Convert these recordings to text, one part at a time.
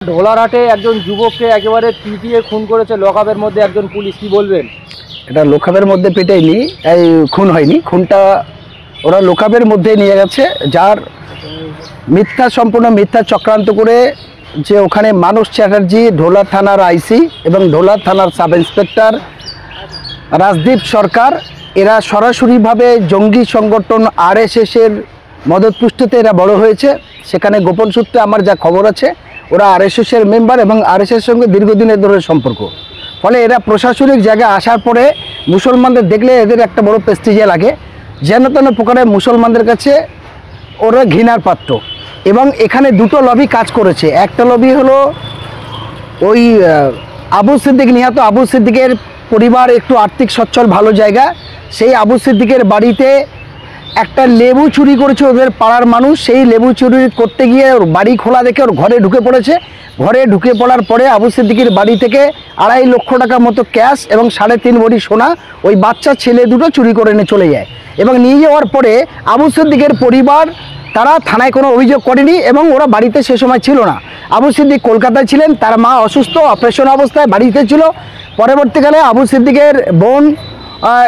ঢোলারহাটে একজন যুবককে একেবারে পিটিয়ে খুন করেছে লকআপের মধ্যে একজন পুলিশ, কি বলবেন? এটা লকআপের মধ্যে পেটায়নি, এই খুন হয়নি, খুনটা ওরা লকআপের মধ্যে নিয়ে গেছে, যার সম্পূর্ণ মিথ্যা চক্রান্ত করে যে ওখানে মানস চ্যাটার্জি, ঢোলা থানার আইসি এবং ঢোলা থানার সাব ইন্সপেক্টর রাজদীপ সরকার, এরা সরাসরিভাবে জঙ্গি সংগঠন আরএসএসের মদতপুষ্টতে এরা বড় হয়েছে। সেখানে গোপন সূত্রে আমার যা খবর আছে, ওরা আরএসএসের মেম্বার এবং আরএসএসের সঙ্গে দীর্ঘদিনের ধরে সম্পর্ক। ফলে এরা প্রশাসনিক জায়গায় আসার পরে মুসলমানদের দেখলে এদের একটা বড় প্রেস্টিজে লাগে, যেন তেন প্রকারে মুসলমানদের কাছে ওরা ঘৃণার পাত্র। এবং এখানে দুটো লবি কাজ করেছে। একটা লবি হলো ওই আবু সিদ্দিক, নিহত আবু সিদ্দিকের পরিবার একটু আর্থিক সচ্ছল ভালো জায়গা, সেই আবু সিদ্দিকের বাড়িতে একটা লেবু চুরি করেছে ওদের পাড়ার মানুষ। সেই লেবু চুরি করতে গিয়ে ওর বাড়ি খোলা দেখে ওর ঘরে ঢুকে পড়েছে। ঘরে ঢুকে পড়ার পরে আবু সিদ্দিকের বাড়ি থেকে 2.5 লক্ষ টাকা মতো ক্যাশ এবং 3.5 ভরি সোনা ওই বাচ্চা ছেলে দুটো চুরি করে নিয়ে চলে যায়। এবং নিয়ে যাওয়ার পরে আবু সিদ্দিকের পরিবার তারা থানায় কোনো অভিযোগ করেনি এবং ওরা বাড়িতে সে সময় ছিল না। আবু সিদ্দিক কলকাতায় ছিলেন, তার মা অসুস্থ, অপারেশন অবস্থায় বাড়িতে ছিল। পরবর্তীকালে আবু সিদ্দিকের বোন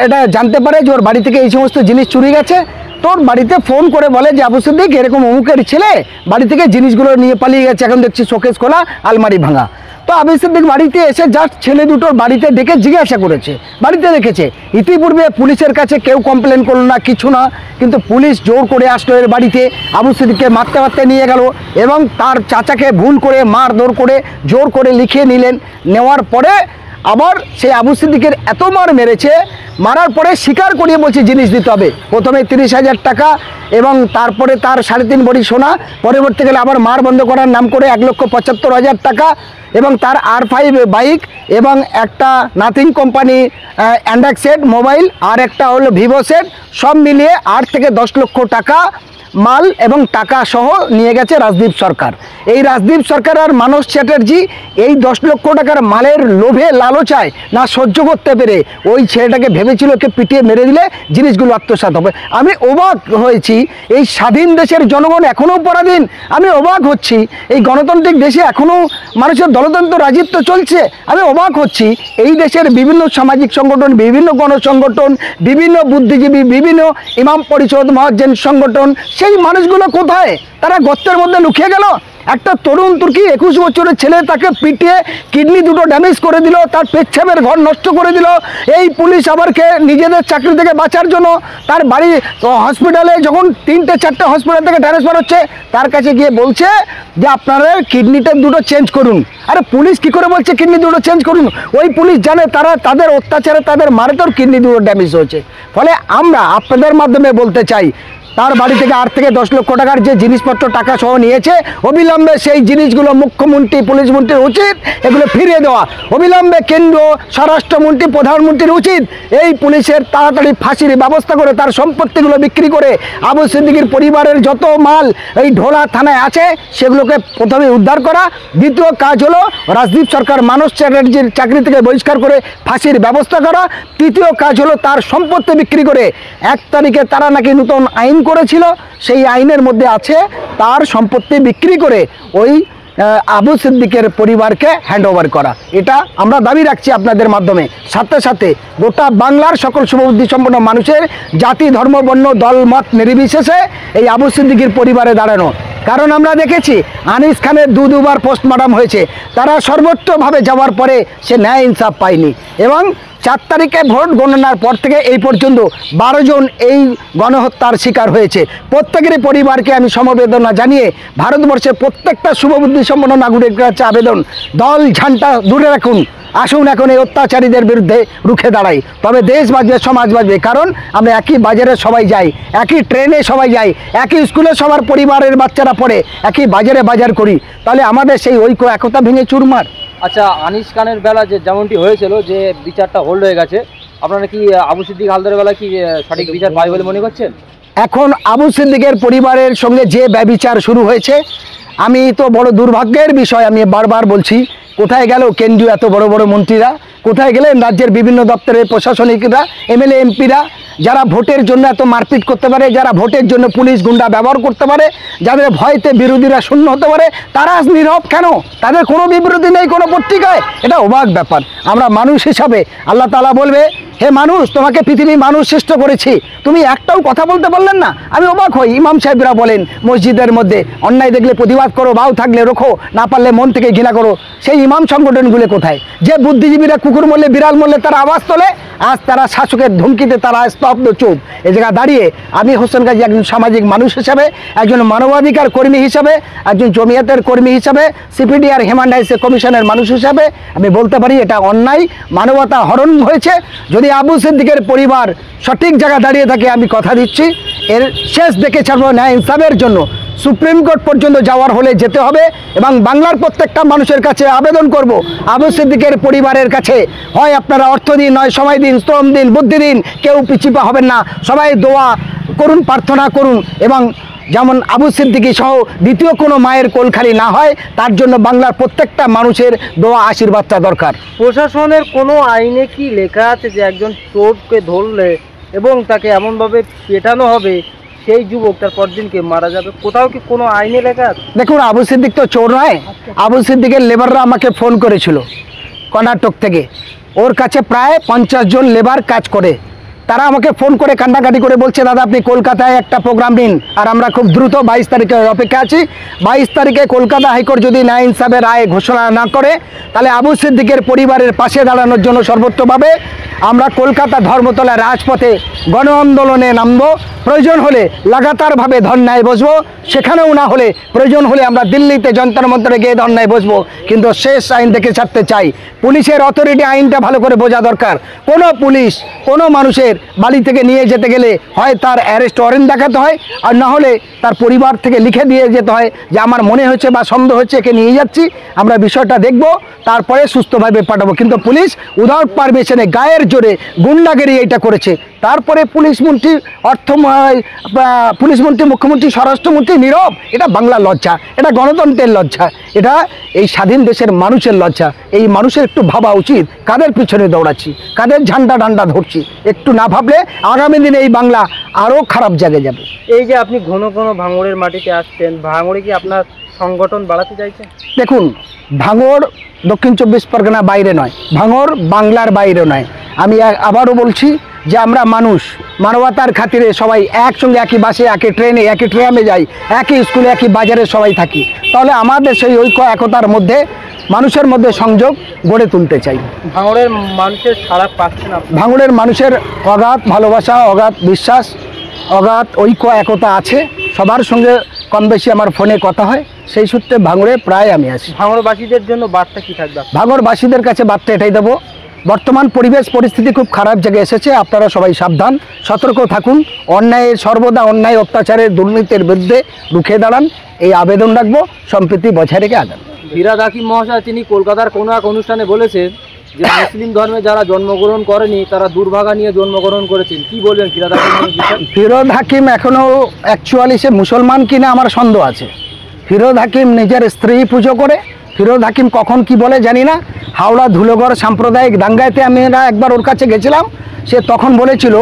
এটা জানতে পারে যে ওর বাড়ি থেকে এই সমস্ত জিনিস চুরি গেছে। তোর বাড়িতে ফোন করে বলে যে আবু সিদ্দিক এরকম অমুকের ছেলে বাড়ি থেকে জিনিসগুলো নিয়ে পালিয়ে গেছে, এখন দেখছি শোকেস খোলা, আলমারি ভাঙা। তো আবু সিদ্দিক বাড়িতে এসে জাস্ট ছেলে দুটোর বাড়িতে ডেকে জিজ্ঞাসা করেছে, বাড়িতে রেখেছে। ইতিপূর্বে পুলিশের কাছে কেউ কমপ্লেন করলো না, কিছু না, কিন্তু পুলিশ জোর করে আসলো এর বাড়িতে, আবু সিদ্দিককে মারতে মারতে নিয়ে গেল এবং তার চাচাকে ভুল করে মারধর করে জোর করে লিখিয়ে নিলেন। নেওয়ার পরে আবার সেই আবু সিদ্দিকের এত মার মেরেছে, মারার পরে স্বীকার করিয়ে বলছে জিনিস দিতে হবে। প্রথমে 30,000 টাকা এবং তারপরে তার 3.5 ভরি সোনা, পরবর্তীকালে আবার মার বন্ধ করার নাম করে 1,75,000 টাকা এবং তার R5 বাইক এবং একটা Nothing company Android set mobile আর একটা হলো ভিভো সেট, সব মিলিয়ে 8 থেকে 10 লক্ষ টাকা মাল এবং টাকা সহ নিয়ে গেছে রাজদীপ সরকার। এই রাজদীপ সরকার আর মানস চ্যাটার্জি এই 10 লক্ষ টাকার মালের লোভে লালচায় না সহ্য করতে পেরে ওই ছেলেটাকে ভেবেছিল কে পিটিয়ে মেরে দিলে জিনিসগুলো আত্মসাৎ হবে। আমি অবাক হয়েছি, এই স্বাধীন দেশের জনগণ এখনও পরাধীন। আমি অবাক হচ্ছি, এই গণতান্ত্রিক দেশে এখনও মানুষের দলতন্ত্র রাজত্ব চলছে। আমি অবাক হচ্ছি, এই দেশের বিভিন্ন সামাজিক সংগঠন, বিভিন্ন গণসংগঠন, বিভিন্ন বুদ্ধিজীবী, বিভিন্ন ইমাম পরিষদ, মহাজ্জেন সংগঠন, সেই মানুষগুলো কোথায়? তারা গর্তের মধ্যে লুকিয়ে গেল। একটা তরুণ তুর্কি 21 বছরের ছেলে, তাকে পিটিয়ে কিডনি দুটো ড্যামেজ করে দিল, তার পেচ্ছাপের ঘর নষ্ট করে দিল। এই পুলিশ আবারকে নিজেদের চাকরি থেকে বাঁচার জন্য তার বাড়ি হসপিটালে যখন 3-4টে হসপিটাল থেকে ট্রান্সফার হচ্ছে, তার কাছে গিয়ে বলছে যে আপনারা কিডনিটা দুটো চেঞ্জ করুন। আরে পুলিশ কি করে বলছে কিডনি দুটো চেঞ্জ করুন? ওই পুলিশ জানে তারা তাদের অত্যাচারে তাদের মারে তোর কিডনি দুটো ড্যামেজ হয়েছে। ফলে আমরা আপনাদের মাধ্যমে বলতে চাই, তার বাড়ি থেকে 8 থেকে 10 লক্ষ টাকার যে জিনিসপত্র টাকা সহ নিয়েছে, অবিলম্বে সেই জিনিসগুলো মুখ্যমন্ত্রী, পুলিশ মন্ত্রীর উচিত এগুলো ফিরিয়ে দেওয়া। অবিলম্বে কেন্দ্র স্বরাষ্ট্রমন্ত্রী, প্রধানমন্ত্রীর উচিত এই পুলিশের তাড়াতাড়ি ফাঁসির ব্যবস্থা করে তার সম্পত্তিগুলো বিক্রি করে আবু সিদ্দিকের পরিবারের যত মাল এই ঢোলা থানায় আছে সেগুলোকে প্রথমে উদ্ধার করা। দ্বিতীয় কাজ হলো রাজদীপ সরকার মানস চ্যাটার্জির চাকরি থেকে বহিষ্কার করে ফাঁসির ব্যবস্থা করা। তৃতীয় কাজ হলো তার সম্পত্তি বিক্রি করে 1 তারিখে তারা নাকি নতুন আইন করেছিল, সেই আইনের মধ্যে আছে তার সম্পত্তি বিক্রি করে ওই আবু সিদ্দিকের পরিবারকে হ্যান্ডওভার করা। এটা আমরা দাবি রাখছি আপনাদের মাধ্যমে। সাথে সাথে গোটা বাংলার সকল শুভবুদ্ধি সম্পন্ন মানুষের জাতি, ধর্ম, বর্ণ, দল, মত নির্বিশেষে এই আবু সিদ্দিকের পরিবারে দাঁড়ানো। কারণ আমরা দেখেছি আনিস খানের দুবার পোস্টমর্টম হয়েছে, তারা সর্বোচ্চভাবে যাওয়ার পরে সে ন্যায় ইনসাফ পায়নি। এবং 4 তারিখে ভোট গণনার পর থেকে এই পর্যন্ত 12 জন এই গণহত্যার শিকার হয়েছে। প্রত্যেকেরই পরিবারকে আমি সমবেদনা জানিয়ে ভারতবর্ষের প্রত্যেকটা শুভবুদ্ধি সম্পন্ন নাগরিকের কাছে আবেদন, দল ঝান্ডা দূরে রাখুন, আসুন এখন এই অত্যাচারীদের বিরুদ্ধে রুখে দাঁড়াই। তবে দেশ বাঁচবে, সমাজ বাঁচবে। কারণ আমরা একই বাজারে সবাই যাই, একই ট্রেনে সবাই যাই, একই স্কুলে সবার পরিবারের বাচ্চারা পড়ে, একই বাজারে বাজার করি। তাহলে আমাদের সেই ঐক্য একতা ভেঙে চুরমার। আচ্ছা, আনিস খানের বেলা যে যেমনটি হয়েছিল যে বিচারটা হোল্ড হয়ে গেছে, আপনারা কি আবু সিদ্দিক হালদারের বেলা কি সঠিক বিচার পাই বলে মনে করছেন? এখন আবু সিদ্দিকের পরিবারের সঙ্গে যে ব্যভিচার শুরু হয়েছে, আমি তো বড় দুর্ভাগ্যের বিষয়, আমি বারবার বলছি, কোথায় গেল কেন্দ্রীয় এত বড় বড় মন্ত্রীরা? কোথায় গেলেন রাজ্যের বিভিন্ন দপ্তরের প্রশাসনিকরা, এমএলএ এমপিরা? যারা ভোটের জন্য এত মারপিট করতে পারে, যারা ভোটের জন্য পুলিশ গুন্ডা ব্যবহার করতে পারে, যাদের ভয়তে বিরোধীরা শূন্য হতে পারে, তারা আজ নীরব কেন? তাদের কোনো বিবৃতি নেই কোনো পত্রিকায়। এটা অবাক ব্যাপার। আমরা মানুষ হিসাবে আল্লাহ তাআলা বলবে, হে মানুষ, তোমাকে পৃথিবী মানুষ সৃষ্ট করেছি, তুমি একটাও কথা বলতে বললেন না। আমি অবাক হই। ইমাম সাহেবরা বলেন মসজিদের মধ্যে অন্যায় দেখলে প্রতিবাদ করো, বাউ থাকলে রোখো, না পারলে মন থেকে ঘৃণা করো। সেই ইমাম সংগঠনগুলো কোথায়? যে বুদ্ধিজীবীরা কুকুর মরলে বিড়াল মরলে তারা আওয়াজ তোলে, আজ তারা শাসকের ধমকিতে তারা স্তব্ধ চুপ। এ জায়গায় দাঁড়িয়ে আমি হোসেন গাজী একজন সামাজিক মানুষ হিসাবে, একজন মানবাধিকার কর্মী হিসাবে, একজন জমিয়তের কর্মী হিসাবে, সিপিডিআর হিউম্যান রাইটস কমিশনের মানুষ হিসাবে আমি বলতে পারি এটা অন্যায়, মানবতা হরণ হয়েছে। যদি আবু সিদ্দিকের পরিবার সঠিক জায়গায় দাঁড়িয়ে থাকে, আমি কথা দিচ্ছি এর শেষ দেখে ছাড়বো। ন্যায় ইনসাফের জন্য সুপ্রিম কোর্ট পর্যন্ত যাওয়ার হলে যেতে হবে এবং বাংলার প্রত্যেকটা মানুষের কাছে আবেদন করব, আবু সিদ্দিকের পরিবারের কাছে, হয় আপনারা অর্থ দিন, নয় সময় দিন, শ্রম দিন, বুদ্ধি দিন, কেউ পিছিপা হবেন না। সবাই দোয়া করুন, প্রার্থনা করুন এবং যেমন আবু সিদ্দিকী সহ দ্বিতীয় কোনো মায়ের কোল খালি না হয়, তার জন্য বাংলার প্রত্যেকটা মানুষের দোয়া আশীর্বাদটা দরকার। প্রশাসনের কোনো আইনে কি লেখা আছে যে একজন চোরকে ধরলে এবং তাকে এমনভাবে পেটানো হবে সেই যুবক তার পরদিনকে মারা যাবে? কোথাও কি কোনো আইনে লেখা আছে? দেখুন, আবু সিদ্দিক তো চোর নয়। আবু সিদ্দিকের লেবাররা আমাকে ফোন করেছিল কর্ণাটক থেকে। ওর কাছে প্রায় 50 জন লেবার কাজ করে। তারা আমাকে ফোন করে কান্নাকাটি করে বলছে, দাদা আপনি কলকাতায় একটা প্রোগ্রাম নিন, আর আমরা খুব দ্রুত 22 তারিখে অপেক্ষা আছি। 22 তারিখে কলকাতা হাইকোর্ট যদি ন্যায় ইনসাফের রায় ঘোষণা না করে, তাহলে আবু সিদ্দিকের পরিবারের পাশে দাঁড়ানোর জন্য সর্বোচ্চভাবে আমরা কলকাতা ধর্মতলা রাজপথে গণ আন্দোলনে নামবো। প্রয়োজন হলে লাগাতারভাবে ধর্নায় বসবো, সেখানেও না হলে প্রয়োজন হলে আমরা দিল্লিতে যন্তর মন্তরে গিয়ে ধর্নায় বসবো। কিন্তু শেষ আইন দেখে ছাড়তে চাই। পুলিশের অথরিটি আইনটা ভালো করে বোঝা দরকার। কোনো পুলিশ কোনো মানুষের বাড়ি থেকে নিয়ে যেতে গেলে হয় তার অ্যারেস্ট ওয়ারেন্ট দেখাতে হয়, আর না হলে তার পরিবার থেকে লিখে দিয়ে যেতে হয় যে আমার মনে হচ্ছে বা সন্দেহ হচ্ছে, একে নিয়ে যাচ্ছি, আমরা বিষয়টা দেখব, তারপরে সুস্থভাবে পাঠাবো। কিন্তু পুলিশ উইদাউট পারমিশনে গায়ের জোরে গুন্ডাগিরি এটা করেছে। তারপরে পুলিশ মন্ত্রী, মুখ্যমন্ত্রী, স্বরাষ্ট্রমন্ত্রী নীরব। এটা বাংলা লজ্জা, এটা গণতন্ত্রের লজ্জা, এটা এই স্বাধীন দেশের মানুষের লজ্জা। এই মানুষের একটু ভাবা উচিত, কাদের পিছনে দৌড়াচ্ছি, কাদের ঝান্ডা ডান্ডা ধরছি। একটু না ভাবলে আগামী দিনে এই বাংলা আরও খারাপ জায়গায় যাবে। এই যে আপনি ঘন ঘন ভাঙড়ের মাটিতে আসছেন, ভাঙড়ে কি আপনার সংগঠন বাড়াতে চাইছেন? দেখুন, ভাঙড় দক্ষিণ 24 পরগনা বাইরে নয়, ভাঙড় বাংলার বাইরে নয়। আমি আবারও বলছি যে আমরা মানুষ, মানবতার খাতিরে সবাই একসঙ্গে একই বাসে, একই ট্রেনে, একই ট্রামে যাই, একই স্কুলে, একই বাজারে সবাই থাকি। তাহলে আমাদের সেই ঐক্য একতার মধ্যে মানুষের মধ্যে সংযোগ গড়ে তুলতে চাই। ভাঙড়ের মানুষের সাড়া পাচ্ছেন আপনি? ভাঙড়ের মানুষের অগাধ ভালোবাসা, অগাধ বিশ্বাস, অগাধ ঐক্য একতা আছে। সবার সঙ্গে কম বেশি আমার ফোনে কথা হয়, সেই সূত্রে ভাঙড়ে প্রায় আমি আছি। ভাঙড়বাসীদের জন্য বার্তা কি থাকবে? ভাঙড়বাসীদের কাছে বার্তা এটাই দেবো, বর্তমান পরিবেশ পরিস্থিতি খুব খারাপ জায়গায় এসেছে। আপনারা সবাই সাবধান, সতর্ক থাকুন, অন্যায়ের সর্বদা অন্যায় অত্যাচারের দুর্নীতির বিরুদ্ধে রুখে দাঁড়ান, এই আবেদন রাখবো। সম্প্রীতি বজায় রেখে আগান। ফিরহাদ হাকিম মহাশয় তিনি কলকাতার কোনো এক অনুষ্ঠানে বলেছেন যে মুসলিম ধর্মে যারা জন্মগ্রহণ করেনি তারা দুর্ভাগা নিয়ে জন্মগ্রহণ করেছেন। কি বলবেন ফিরহাদ হাকিমের বিষয়ে? ফিরহাদ হাকিম এখনও অ্যাকচুয়ালি সে মুসলমান কিনা আমার সন্দেহ আছে। ফিরহাদ হাকিম নিজের স্ত্রী পুজো করে। ফিরহাদ হাকিম কখন কি বলে জানি না। হাওড়া ধুলোগড় সাম্প্রদায়িক দাঙ্গাইতে আমরা একবার ওর কাছে গেছিলাম। সে তখন বলেছিল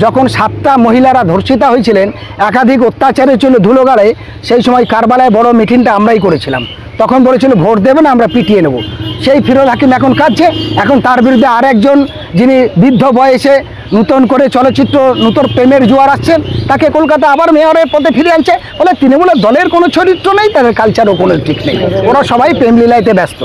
যখন 7টা মহিলারা ধর্ষিতা হয়েছিলেন, একাধিক অত্যাচারে ছিল ধুলোগড়ে, সেই সময় কারবালায় বড় মিটিংটা আমরাই করেছিলাম। তখন বলেছিল ভোট দেবে না, আমরা পিটিয়ে নেব। সেই ফিরহাদ হাকিম এখন কাঁদছে। এখন তার বিরুদ্ধে আরেকজন যিনি বৃদ্ধ বয়সে নূতন করে চলচ্চিত্র, নূতন প্রেমের জোয়ার আসছেন, তাকে কলকাতা আবার মেয়রের পদে ফিরে আনছে। বলে তৃণমূলের দলের কোনো চরিত্র নেই, তাদের কালচারও কোনো ঠিক নেই, ওরা সবাই প্রেম লীলাইতে ব্যস্ত।